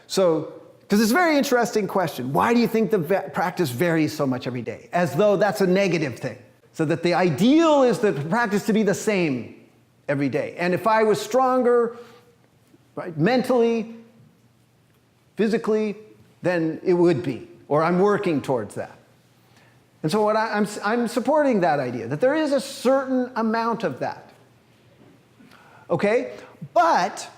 So, because it's a very interesting question. Why do you think the practice varies so much every day? As though that's a negative thing. So that the ideal is the practice to be the same every day. And if I was stronger, right, mentally, physically, then it would be. Or I'm working towards that. And so I'm supporting that idea, that there is a certain amount of that. Okay? But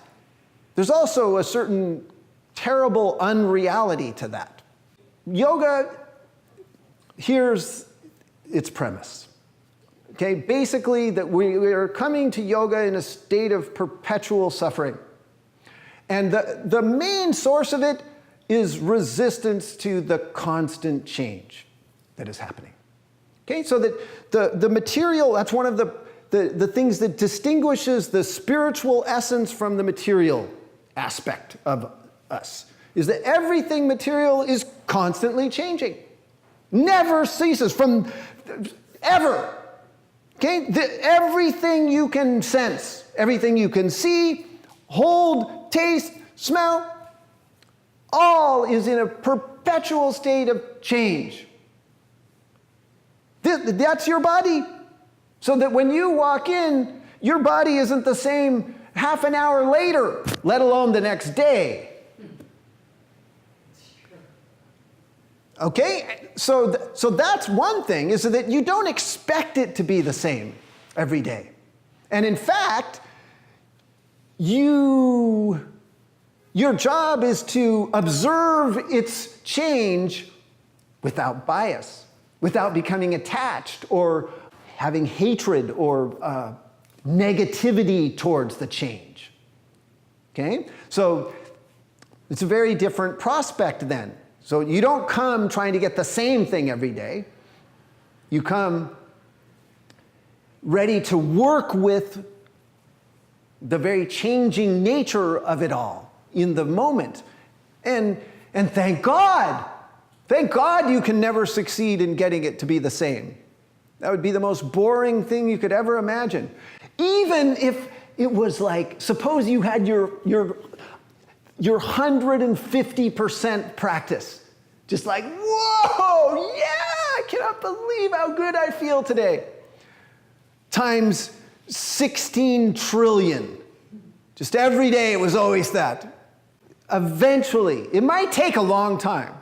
there's also a certain terrible unreality to that. Yoga, here's its premise. Okay? Basically, that we are coming to yoga in a state of perpetual suffering. And the main source of it is resistance to the constant change that is happening. Okay, so that the material, that's one of the things that distinguishes the spiritual essence from the material aspect of us, is that everything material is constantly changing. Never ceases from ever. Okay, everything you can sense, everything you can see, hold, taste, smell, all is in a perpetual state of change. That's your body. So that when you walk in, your body isn't the same half an hour later, let alone the next day. Okay? So that's one thing, is that you don't expect it to be the same every day. And in fact, your job is to observe its change without bias, without becoming attached or having hatred or negativity towards the change. Okay? So it's a very different prospect then. So you don't come trying to get the same thing every day. You come ready to work with the very changing nature of it all in the moment. And thank God you can never succeed in getting it to be the same. That would be the most boring thing you could ever imagine. Even if it was like, suppose you had your 150% practice. Just like, whoa, yeah, I cannot believe how good I feel today. Times 16 trillion. Just every day it was always that. Eventually, it might take a long time.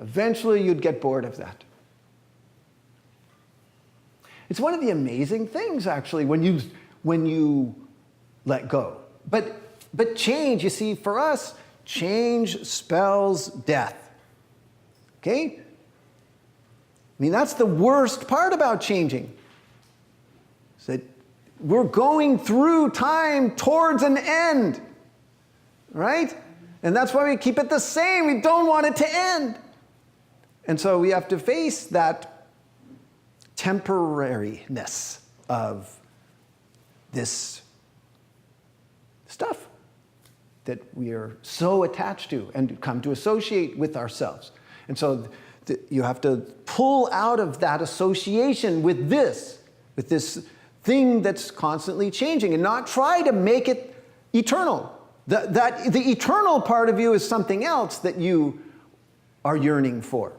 Eventually you'd get bored of that. It's one of the amazing things, actually, when you let go. But change, you see, for us, change spells death. Okay? I mean, that's the worst part about changing. Is that we're going through time towards an end. Right? And that's why we keep it the same. We don't want it to end. And so we have to face that temporariness of this stuff that we are so attached to and come to associate with ourselves. And so you have to pull out of that association with this thing that's constantly changing and not try to make it eternal. The eternal part of you is something else that you are yearning for.